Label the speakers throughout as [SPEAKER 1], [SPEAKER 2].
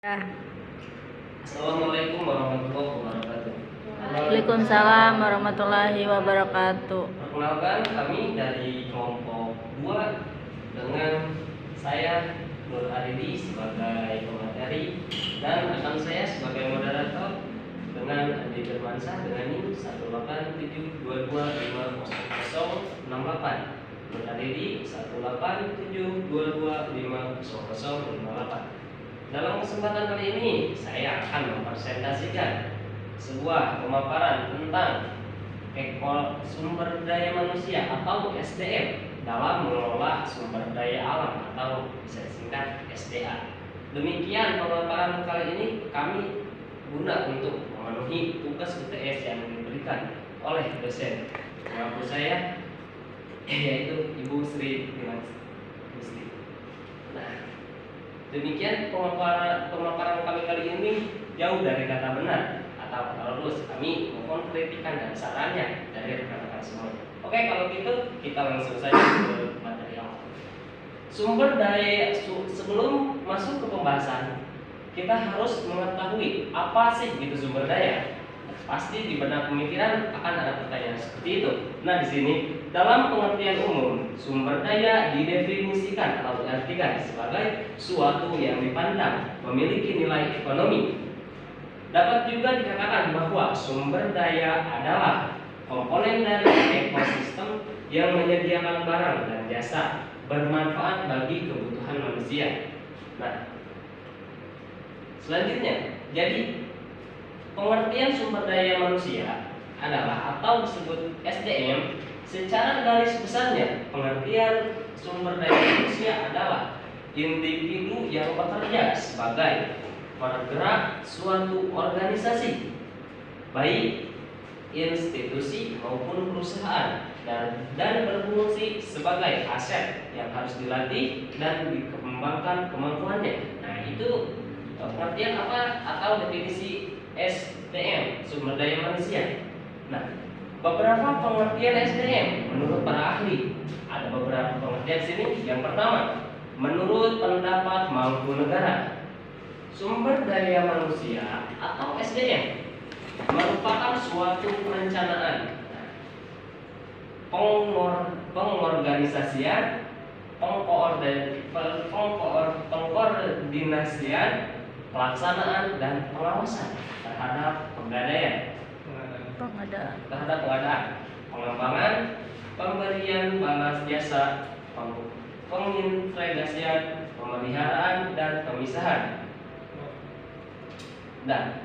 [SPEAKER 1] Ya.
[SPEAKER 2] Assalamualaikum warahmatullahi wabarakatuh.
[SPEAKER 1] Waalaikumsalam warahmatullahi wabarakatuh.
[SPEAKER 2] Perkenalkan, kami dari kelompok 2 dengan saya Nur Aridi sebagai pemateri dan akan saya sebagai moderator dengan Andi Firmansyah dengan NIM 18722500068. Nur Aridi 18722500058. Dalam kesempatan kali ini saya akan mempresentasikan sebuah pemaparan tentang sumber daya manusia atau SDM dalam mengelola sumber daya alam atau bisa disingkat SDA. Demikian pemaparan kali ini kami guna untuk memenuhi tugas UTS yang diberikan oleh dosen pengampu saya yaitu Ibu Sri Musti. Nah, demikian pemaparan kami kali ini jauh dari kata benar atau halus. Kami mohon kritikan dan sarannya dari rekan-rekan semuanya. Oke, kalau gitu kita langsung saja ke materi awal. Sumber daya sebelum masuk ke pembahasan, kita harus mengetahui apa sih itu sumber daya. Pasti di benak pemikiran akan ada pertanyaan seperti itu. Nah, di sini dalam pengertian umum, sumber daya didefinisikan atau diartikan sebagai suatu yang dipandang memiliki nilai ekonomi. Dapat juga dikatakan bahwa sumber daya adalah komponen dari ekosistem yang menyediakan barang dan jasa bermanfaat bagi kebutuhan manusia. Nah, selanjutnya, jadi pengertian sumber daya manusia adalah atau disebut SDM. Secara garis besarnya, pengertian sumber daya manusia adalah individu yang bekerja sebagai pergerak suatu organisasi, baik institusi maupun perusahaan, dan berfungsi sebagai aset yang harus dilatih dan dikembangkan kemampuannya. Nah, itu pengertian apa atau definisi SDM, sumber daya manusia. Nah, beberapa pengertian SDM menurut para ahli. Ada beberapa pengertian sini. Yang pertama, menurut pendapat mampu negara, sumber daya manusia atau SDM merupakan suatu perencanaan, pengorganisasian, pengkoordinasian, pelaksanaan dan pengawasan terhadap pengadaan, pengembangan, pemberian balas jasa, pengintegrasian, pemeliharaan dan pemisahan, dan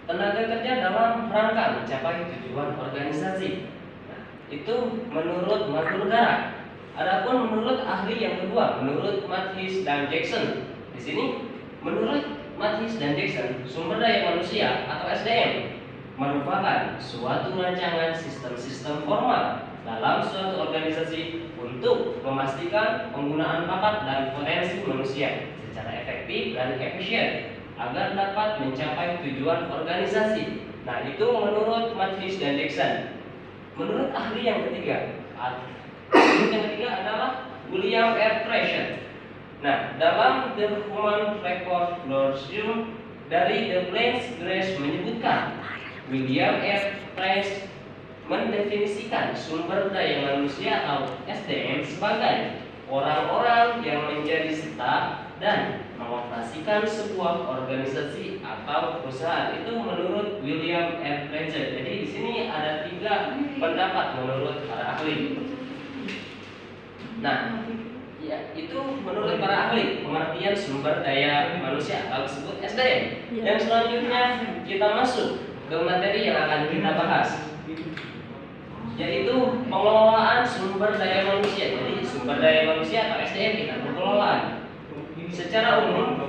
[SPEAKER 2] tenaga kerja dalam rangka mencapai tujuan organisasi. Nah, itu menurut mampu negara. Adapun menurut ahli yang kedua, menurut Mathis dan Jackson, di sini menurut Mathis dan Jackson, sumber daya manusia atau SDM merupakan suatu rancangan sistem-sistem formal dalam suatu organisasi untuk memastikan penggunaan bakat dan potensi manusia secara efektif dan efisien agar dapat mencapai tujuan organisasi. Nah, itu menurut Mathis dan Jackson. Menurut ahli yang ketiga, adalah William R. Fraser. Nah, dalam The Human Record Consortium dari The Planck Grace menyebutkan William R. Fraser mendefinisikan sumber daya manusia atau SDM sebagai orang-orang yang menjadi staf dan mengoperasikan sebuah organisasi atau perusahaan. Itu menurut William R. Fraser. Jadi di sini ada 3 pendapat menurut para ahli. Nah, ya, itu menurut para ahli pengertian sumber daya manusia atau disebut SDM. Yang selanjutnya kita masuk ke materi yang akan kita bahas, yaitu pengelolaan sumber daya manusia. Jadi sumber daya manusia atau SDM kita pengelolaan. Secara umum,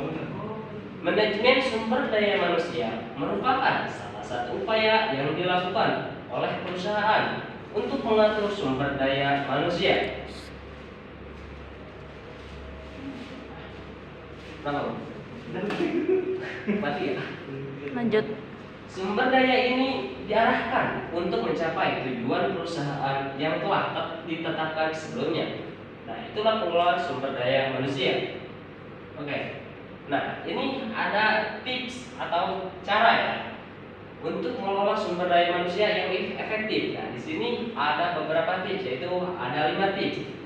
[SPEAKER 2] manajemen sumber daya manusia merupakan salah satu upaya yang dilakukan oleh perusahaan untuk mengatur sumber daya manusia. Mati ya?
[SPEAKER 1] Lanjut.
[SPEAKER 2] Sumber daya ini diarahkan untuk mencapai tujuan perusahaan yang telah ditetapkan sebelumnya. Nah, itulah pengelolaan sumber daya manusia. Oke. Nah, ini ada tips atau cara ya untuk mengelola sumber daya manusia yang efektif. Nah, di sini ada beberapa tips, yaitu ada 5 tips.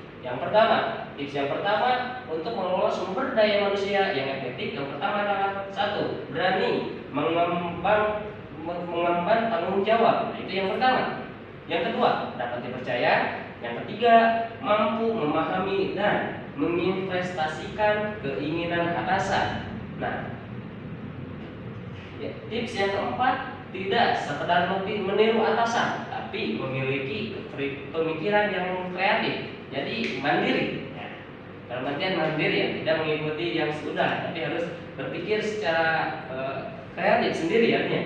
[SPEAKER 2] Tips yang pertama untuk mengelola sumber daya manusia yang efektif, yang pertama adalah satu, berani mengemban tanggung jawab. Nah, itu yang pertama. Yang kedua, dapat dipercaya. Yang ketiga, mampu memahami dan menginvestasikan keinginan atasan. Nah, tips yang keempat, tidak sekedar meniru atasan, tapi memiliki pemikiran yang kreatif. Jadi mandiri. Ya. Dalam artian mandiri ya, tidak mengikuti yang sudah, tapi harus berpikir secara kreatif sendiri artinya.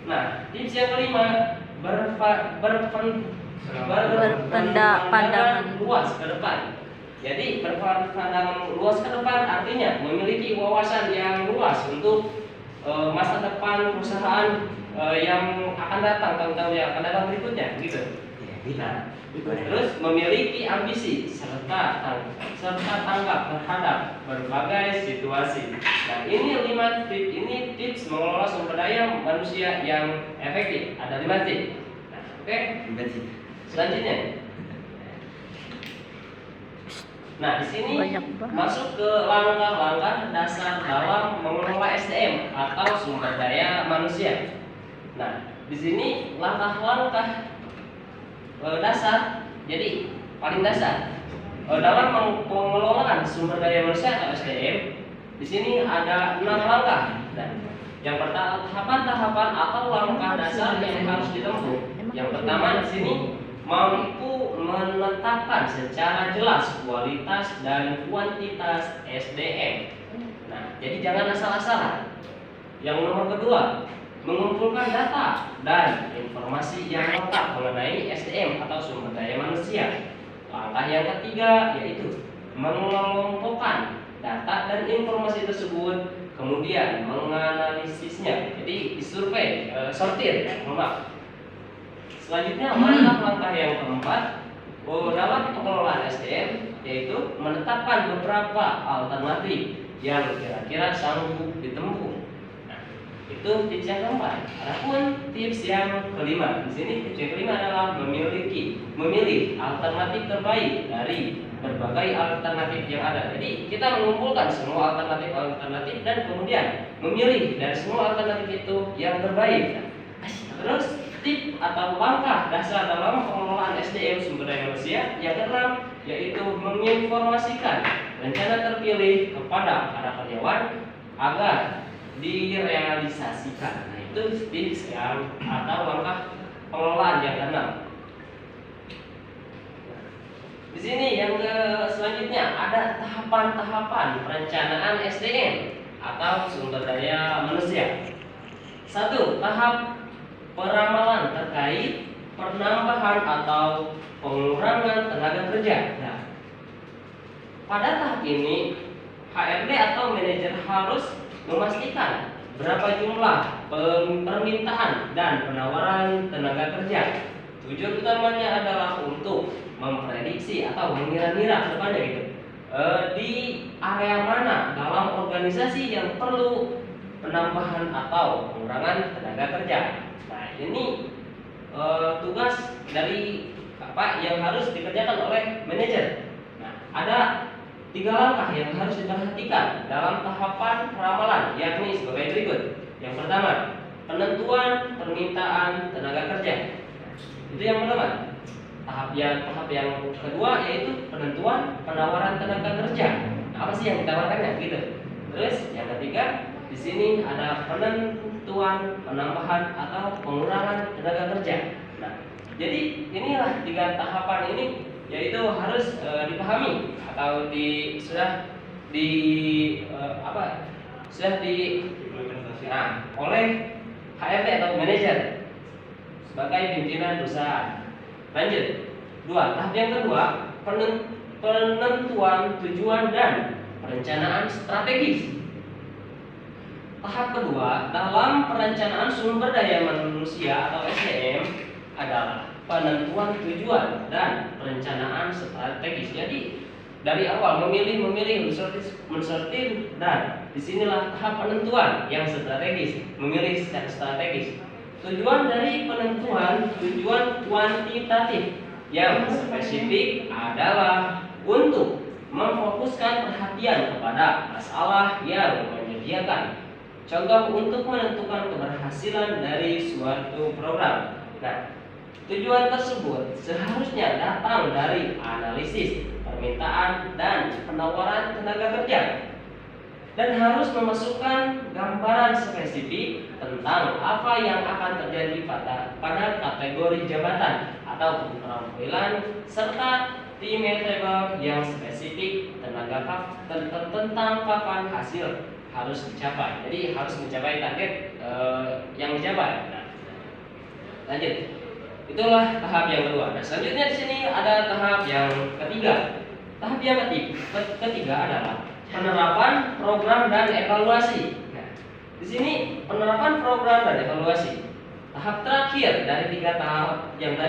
[SPEAKER 2] Nah, tips yang kelima, berpandangan luas ke depan. Jadi berpandangan luas ke depan artinya memiliki wawasan yang luas untuk masa depan perusahaan yang akan datang, tahun-tahun yang akan datang berikutnya, gitu. Nah, terus memiliki ambisi serta tanggap terhadap berbagai situasi. Nah, ini 5 tips. Ini tips mengelola sumber daya manusia yang efektif. Ada 5 tips. Nah, oke. Selanjutnya. Nah, di sini masuk ke langkah-langkah dasar dalam mengelola SDM atau sumber daya manusia. Nah, di sini langkah-langkah dasar, jadi paling dasar dalam pengelolaan sumber daya manusia atau SDM. Di sini ada 6 langkah. Dan yang pertama, tahapan-tahapan atau langkah dasar yang harus ditempuh. Yang pertama di sini, mampu menetapkan secara jelas kualitas dan kuantitas SDM. Nah, jadi jangan asal-asalan. Yang nomor kedua, mengumpulkan data dan informasi yang lengkap mengenai SDM atau sumber daya manusia. Langkah yang ketiga yaitu mengelompokkan data dan informasi tersebut, kemudian menganalisisnya. Jadi disurvei, sortir, maaf. Selanjutnya langkah yang keempat dalam pengelolaan SDM yaitu menetapkan beberapa alternatif yang kira-kira sanggup ditempuh. Nah, itu tips yang keempat. Adapun tips yang kelima, di sini tips yang kelima adalah memilih alternatif terbaik dari berbagai alternatif yang ada. Jadi kita mengumpulkan semua alternatif dan kemudian memilih dari semua alternatif itu yang terbaik. Terus tips atau langkah dasar dalam pengelolaan SDM sumber daya manusia yang keenam yaitu menginformasikan rencana terpilih kepada para karyawan agar direalisasikan. Nah, itu tips yang atau langkah pengelolaan yang keenam. Di sini yang selanjutnya ada tahapan-tahapan perencanaan SDM atau sumber daya manusia. 1. Tahap peramalan terkait penambahan atau pengurangan tenaga kerja. Nah, pada tahap ini HRD atau manajer harus memastikan berapa jumlah permintaan dan penawaran tenaga kerja. Tujuan utamanya adalah untuk memprediksi atau mengira-ngira ke depannya gitu. Di area mana dalam organisasi yang perlu penambahan atau pengurangan tenaga kerja. Nah, ini tugas dari yang harus dikerjakan oleh manajer. Nah, ada 3 langkah yang harus diperhatikan dalam tahapan peramalan, yakni sebagai berikut. Yang pertama, penentuan permintaan tenaga kerja. Itu yang pertama. Tahap yang kedua yaitu penentuan penawaran tenaga kerja. Nah, apa sih yang ditawarkannya gitu. Terus yang ketiga, di sini ada penentuan penambahan atau pengurangan tenaga kerja. Nah, jadi inilah 3 tahapan ini yaitu harus dipahami atau sudah oleh HRD atau manajer sebagai pimpinan perusahaan. Lanjut. 2. Tahap yang kedua, penentuan tujuan dan perencanaan strategis. Tahap kedua dalam perencanaan sumber daya manusia atau SDM adalah penentuan tujuan dan perencanaan strategis. Jadi dari awal memilih, mensortir, dan disinilah tahap penentuan yang strategis, memilih secara strategis. Tujuan dari penentuan tujuan kuantitatif yang spesifik adalah untuk memfokuskan perhatian kepada masalah yang menyediakan contoh untuk menentukan keberhasilan dari suatu program. Nah, tujuan tersebut seharusnya datang dari analisis permintaan dan penawaran tenaga kerja dan harus memasukkan gambaran spesifik tentang apa yang akan terjadi pada kategori jabatan atau keterampilan serta timetable yang spesifik tentang kapan hasil harus dicapai. Jadi harus mencapai target yang dicapai. Nah, lanjut. Itulah tahap yang kedua. Nah, selanjutnya di sini ada tahap yang ketiga. Tahap yang ketiga adalah penerapan program dan evaluasi. Nah, di sini penerapan program dan evaluasi. Tahap terakhir dari 3 tahap yang tadi